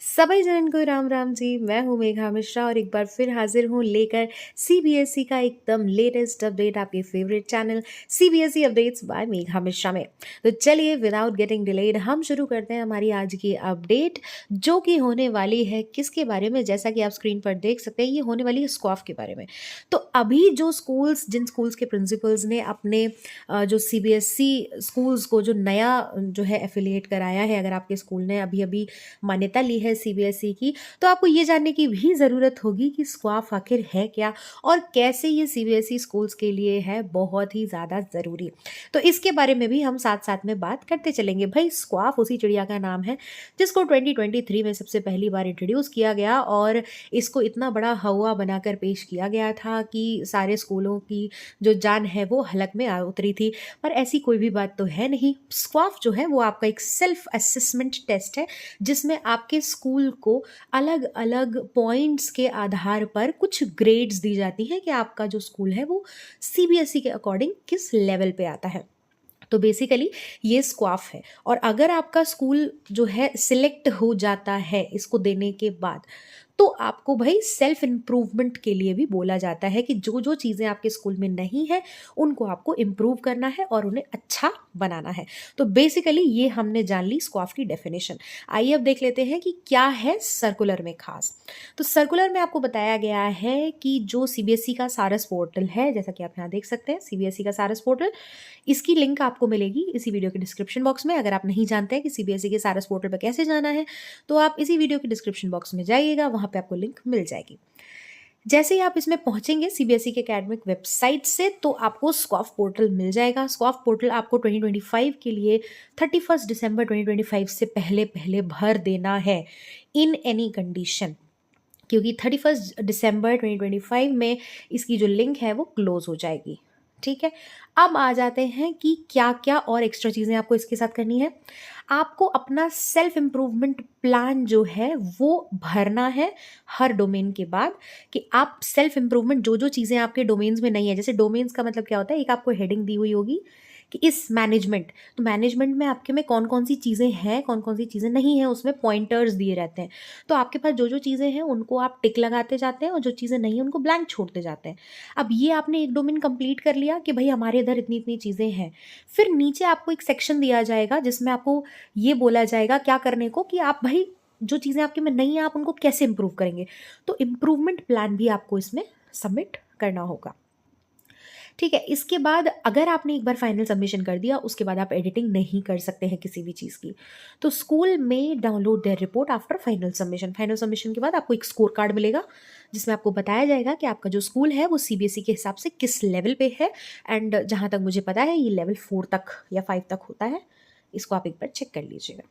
सभी जन को राम राम जी। मैं हूँ मेघा मिश्रा और एक बार फिर हाजिर हूँ लेकर सीबीएसई का एकदम लेटेस्ट अपडेट आपके favourite channel CBSE updates by Megha Mishra में। तो चलिए विदाउट गेटिंग डिलेड हम शुरू करते हैं हमारी आज की अपडेट, जो कि होने वाली है किसके बारे में। जैसा कि आप स्क्रीन पर देख सकते हैं, ये होने वाली है स्क्वाफ के बारे में। तो अभी जो जिन स्कूल्स के प्रिंसिपल्स ने अपने जो सीबीएसई स्कूल्स को जो नया जो है एफिलिएट कराया है, अगर आपके स्कूल ने अभी अभी मान्यता ली है सीबीएसई की, तो आपको ये जानने की भी ज़रूरत होगी कि स्क्वाफ आखिर है क्या और कैसे ये सीबीएसई स्कूल्स के लिए है बहुत ही ज़्यादा ज़रूरी। तो इसके बारे में भी हम साथ साथ में बात करते चलेंगे। भाई स्क्वाफ उसी चिड़िया का नाम है जिसको 2023 में सबसे पहली बार इंट्रोड्यूस किया गया और इसको इतना बड़ा हवा बनाकर पेश किया गया था कि सारे स्कूलों की जो जान है वो हलक में आ उतरी थी। पर ऐसी कोई भी बात तो है नहीं। स्क्वाफ जो है वो आपका एक सेल्फ असेसमेंट टेस्ट है जिसमें आपके स्कूल को अलग अलग पॉइंट्स के आधार पर कुछ ग्रेड्स दी जाती हैं कि आपका जो स्कूल है वो सीबीएसई के अकॉर्डिंग किस लेवल पे आता है। तो बेसिकली ये स्क्वाफ है और अगर आपका स्कूल जो है सिलेक्ट हो जाता है इसको देने के बाद, तो आपको भाई सेल्फ इम्प्रूवमेंट के लिए भी बोला जाता है कि जो जो चीज़ें आपके स्कूल में नहीं है उनको आपको इम्प्रूव करना है और उन्हें अच्छा बनाना है। तो बेसिकली ये हमने जान ली स्क्वाफ की डेफिनेशन। आइए अब देख लेते हैं कि क्या है सर्कुलर में खास। तो सर्कुलर में आपको बताया गया है कि जो सीबीएसई का सारस पोर्टल है, जैसा कि आप यहाँ देख सकते हैं सीबीएसई का सारस पोर्टल, इसकी लिंक आपको मिलेगी इसी वीडियो के डिस्क्रिप्शन बॉक्स में। अगर आप नहीं जानते हैं कि सीबीएसई के सारस पोर्टल पर कैसे जाना है, तो आप इसी वीडियो के डिस्क्रिप्शन बॉक्स में जाइएगा, वहाँ पे आपको लिंक मिल जाएगी। जैसे ही आप इसमें पहुंचेंगे सीबीएसई के एकेडमिक वेबसाइट से, तो आपको स्क्वाफ पोर्टल मिल जाएगा। स्क्वाफ पोर्टल आपको 2025 के लिए 31 दिसंबर 2025 से पहले पहले भर देना है इन एनी कंडीशन, क्योंकि 31 दिसंबर 2025 में इसकी जो लिंक है वो क्लोज हो जाएगी। ठीक है, अब आ जाते हैं कि क्या क्या और एक्स्ट्रा चीज़ें आपको इसके साथ करनी है। आपको अपना सेल्फ इम्प्रूवमेंट प्लान जो है वो भरना है हर डोमेन के बाद, कि आप सेल्फ इम्प्रूवमेंट जो जो चीज़ें आपके डोमेन्स में नहीं है, जैसे डोमेन्स का मतलब क्या होता है, एक आपको हेडिंग दी हुई होगी कि इस मैनेजमेंट, तो मैनेजमेंट में आपके में कौन कौन सी चीज़ें हैं कौन कौन सी चीज़ें नहीं हैं, उसमें पॉइंटर्स दिए रहते हैं। तो आपके पास जो जो चीज़ें हैं उनको आप टिक लगाते जाते हैं और जो चीज़ें नहीं हैं उनको ब्लैंक छोड़ते जाते हैं। अब ये आपने एक डोमेन कंप्लीट कर लिया कि भाई हमारे इधर इतनी इतनी चीज़ें हैं। फिर नीचे आपको एक सेक्शन दिया जाएगा जिसमें आपको ये बोला जाएगा क्या करने को, कि आप भाई जो चीज़ें आपके में नहीं है आप उनको कैसे इंप्रूव करेंगे। तो इम्प्रूवमेंट प्लान भी आपको इसमें सबमिट करना होगा। ठीक है, इसके बाद अगर आपने एक बार फाइनल सबमिशन कर दिया, उसके बाद आप एडिटिंग नहीं कर सकते हैं किसी भी चीज़ की। तो स्कूल में download there report after final submission. Final submission के बाद आपको एक स्कोर कार्ड मिलेगा जिसमें आपको बताया जाएगा कि आपका जो स्कूल है वो सीबीएसई के हिसाब से किस लेवल पे है। एंड जहाँ तक मुझे पता है ये लेवल 4 तक या 5 तक होता है। इसको आप एक बार चेक कर लीजिएगा।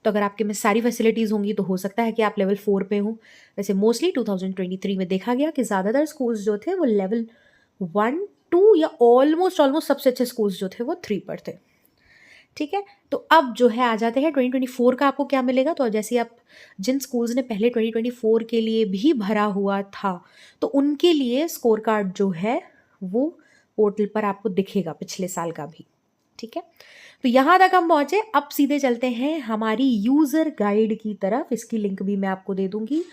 तो अगर आपके में सारी फैसिलिटीज़ होंगी तो हो सकता है कि आप लेवल 4 पे हों। वैसे मोस्टली 2023 में देखा गया कि ज़्यादातर स्कूल्स जो थे वो लेवल 1, 2 या ऑलमोस्ट सबसे अच्छे स्कूल्स जो थे वो 3 पर थे। ठीक है, तो अब जो है आ जाते हैं 2024 का आपको क्या मिलेगा। तो जैसे आप जिन स्कूल्स ने पहले 2024 के लिए भी भरा हुआ था, तो उनके लिए स्कोर कार्ड जो है वो पोर्टल पर आपको दिखेगा पिछले साल का भी। ठीक है, तो यहाँ तक हम पहुँचे। अब सीधे चलते हैं हमारी यूज़र गाइड की तरफ। इसकी लिंक भी मैं आपको दे दूँगी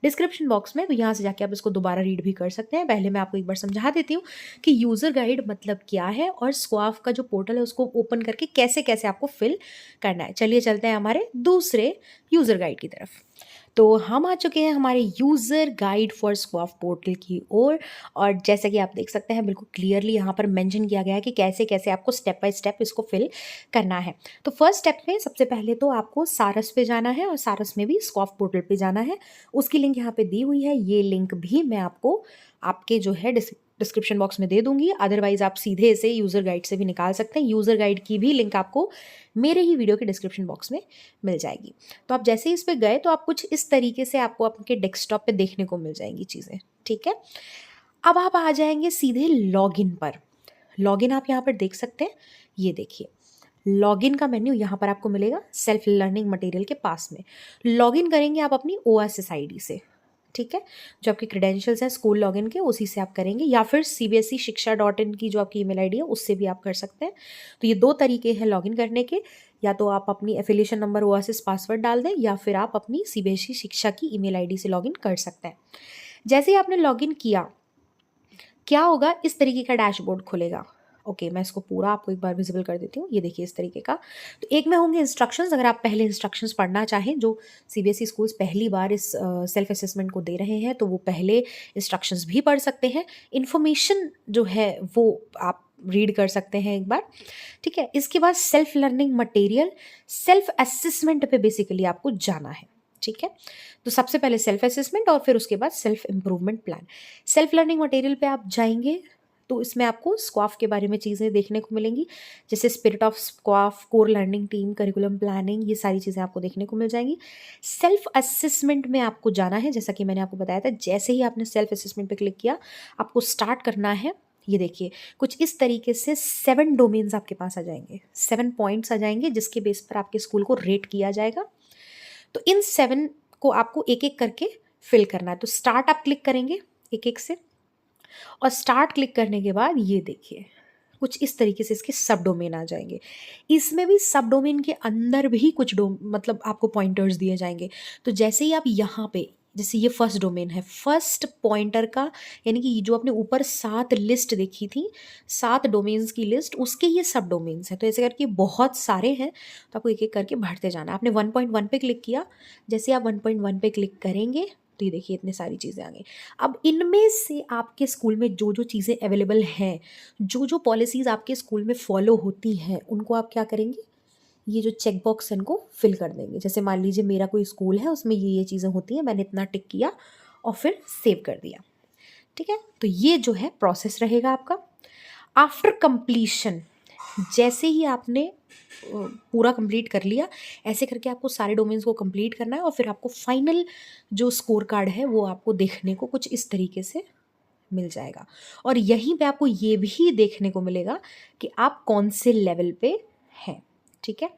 डिस्क्रिप्शन बॉक्स में, तो यहाँ से जाके आप इसको दोबारा रीड भी कर सकते हैं। पहले मैं आपको एक बार समझा देती हूँ कि यूज़र गाइड मतलब क्या है और स्क्वाफ का जो पोर्टल है उसको ओपन करके कैसे कैसे आपको फिल करना है। चलिए चलते हैं हमारे दूसरे यूज़र गाइड की तरफ। तो हम आ चुके हैं हमारे यूज़र गाइड फॉर स्क्वाफ पोर्टल की ओर। और जैसा कि आप देख सकते हैं बिल्कुल क्लियरली यहाँ पर मेंशन किया गया है कि कैसे कैसे आपको स्टेप बाय स्टेप इसको फिल करना है। तो फर्स्ट स्टेप में सबसे पहले तो आपको सारस पे जाना है और सारस में भी स्क्वाफ पोर्टल पे जाना है। उसकी लिंक यहाँ पे दी हुई है। ये लिंक भी मैं आपको आपके जो है डिस्क्रिप्शन बॉक्स में दे दूंगी। अदरवाइज आप सीधे इसे यूज़र गाइड से भी निकाल सकते हैं। यूज़र गाइड की भी लिंक आपको मेरे ही वीडियो के डिस्क्रिप्शन बॉक्स में मिल जाएगी। तो आप जैसे ही इस पर गए तो आप कुछ इस तरीके से आपको आपके डेस्कटॉप पे देखने को मिल जाएंगी चीज़ें। ठीक है, अब आप आ जाएंगे सीधे लॉगिन पर। लॉगिन आप यहाँ पर देख सकते हैं, ये देखिए लॉगिन का मेन्यू यहाँ पर आपको मिलेगा सेल्फ लर्निंग मटेरियल के पास में। लॉगिन करेंगे आप अपनी ओएसएस आईडी से। ठीक है, जो आपके क्रेडेंशियल्स हैं स्कूल लॉगिन के उसी से आप करेंगे, या फिर cbseshiksha.in की जो आपकी ईमेल आईडी है उससे भी आप कर सकते हैं। तो ये दो तरीके हैं लॉगिन करने के। या तो आप अपनी एफिलिएशन नंबर ओएसिस पासवर्ड डाल दें या फिर आप अपनी सीबीएसई शिक्षा की ईमेल आईडी से लॉगिन कर सकते हैं। जैसे ही आपने लॉगिन किया, क्या होगा, इस तरीके का डैशबोर्ड खुलेगा। ओके, मैं इसको पूरा आपको एक बार विजिबल कर देती हूँ। ये देखिए इस तरीके का। तो एक में होंगे इंस्ट्रक्शंस, अगर आप पहले इंस्ट्रक्शंस पढ़ना चाहें, जो सीबीएसई स्कूल्स पहली बार इस सेल्फ असेसमेंट को दे रहे हैं, तो वो पहले इंस्ट्रक्शंस भी पढ़ सकते हैं। इन्फॉर्मेशन जो है वो आप रीड कर सकते हैं एक बार, ठीक है। इसके बाद self learning material, self assessment पे बेसिकली आपको जाना है, ठीक है। तो सबसे पहले सेल्फ असेसमेंट और फिर उसके बाद self improvement plan. Self learning material पे आप जाएंगे तो इसमें आपको स्क्वाफ के बारे में चीज़ें देखने को मिलेंगी, जैसे स्पिरिट ऑफ स्क्वाफ, core learning team, curriculum planning, ये सारी चीज़ें आपको देखने को मिल जाएंगी। सेल्फ असेसमेंट में आपको जाना है, जैसा कि मैंने आपको बताया था। जैसे ही आपने सेल्फ असेसमेंट पे क्लिक किया, आपको स्टार्ट करना है। ये देखिए कुछ इस तरीके से 7 डोमेन्स आपके पास आ जाएंगे, 7 पॉइंट्स आ जाएंगे, जिसके बेस पर आपके स्कूल को रेट किया जाएगा। तो इन 7 को आपको एक एक करके फिल करना है। तो स्टार्ट आप क्लिक करेंगे एक एक से, और स्टार्ट क्लिक करने के बाद ये देखिए कुछ इस तरीके से इसके सब डोमेन आ जाएंगे। इसमें भी सब डोमेन के अंदर भी कुछ मतलब आपको पॉइंटर्स दिए जाएंगे। तो जैसे ही आप यहाँ पे, जैसे ये फर्स्ट डोमेन है, फर्स्ट पॉइंटर का, यानी कि जो आपने ऊपर 7 लिस्ट देखी थी, 7 डोमेन्स की लिस्ट, उसके ये सब डोमेन्स हैं। तो ऐसे करके बहुत सारे हैं, तो आपको एक एक करके बढ़ते जाना है। आपने 1.1 पे क्लिक किया, जैसे आप 1.1 पे क्लिक करेंगे तो ये देखिए इतने सारी चीज़ें आ गई। अब इनमें से आपके स्कूल में जो जो चीज़ें अवेलेबल हैं, जो जो पॉलिसीज़ आपके स्कूल में फॉलो होती हैं, उनको आप क्या करेंगे, ये जो चेक बॉक्स इनको फिल कर देंगे। जैसे मान लीजिए मेरा कोई स्कूल है, उसमें ये चीज़ें होती हैं, मैंने इतना टिक किया और फिर सेव कर दिया, ठीक है। तो ये जो है प्रोसेस रहेगा आपका। आफ्टर कंप्लीशन, जैसे ही आपने पूरा कंप्लीट कर लिया, ऐसे करके आपको सारे डोमेन्स को कंप्लीट करना है और फिर आपको फाइनल जो स्कोर कार्ड है वो आपको देखने को कुछ इस तरीके से मिल जाएगा। और यहीं पे आपको ये भी देखने को मिलेगा कि आप कौन से लेवल पे हैं, ठीक है।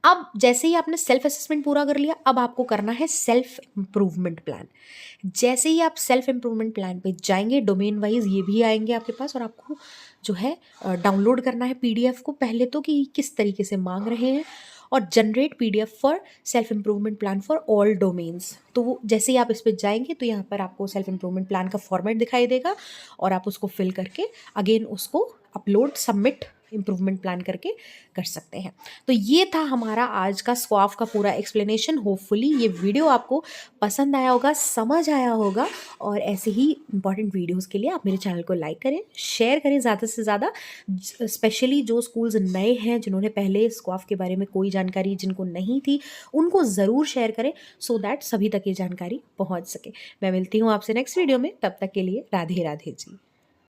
अब जैसे ही आपने सेल्फ असेसमेंट पूरा कर लिया, अब आपको करना है सेल्फ इम्प्रूवमेंट प्लान। जैसे ही आप सेल्फ इम्प्रूवमेंट प्लान पे जाएंगे, डोमेन वाइज ये भी आएंगे आपके पास, और आपको जो है डाउनलोड करना है पीडीएफ को पहले तो, कि किस तरीके से मांग रहे हैं, और generate PDF for self improvement plan for all domains. तो वो जैसे ही आप इस पर जाएंगे तो यहाँ पर आपको सेल्फ इम्प्रूवमेंट प्लान का फॉर्मेट दिखाई देगा, और आप उसको फिल करके अगेन उसको अपलोड, सबमिट, इम्प्रूवमेंट प्लान करके कर सकते हैं। तो ये था हमारा आज का स्क्वाफ का पूरा एक्सप्लेनेशन। होपफुली ये वीडियो आपको पसंद आया होगा, समझ आया होगा, और ऐसे ही इंपॉर्टेंट वीडियोस के लिए आप मेरे चैनल को लाइक करें, शेयर करें ज़्यादा से ज़्यादा। स्पेशली जो स्कूल्स नए हैं, जिन्होंने पहले स्क्वाफ के बारे में कोई जानकारी जिनको नहीं थी, उनको ज़रूर शेयर करें, सो दैट सभी तक ये जानकारी पहुँच सके। मैं मिलती हूँ आपसे नेक्स्ट वीडियो में, तब तक के लिए राधे राधे जी।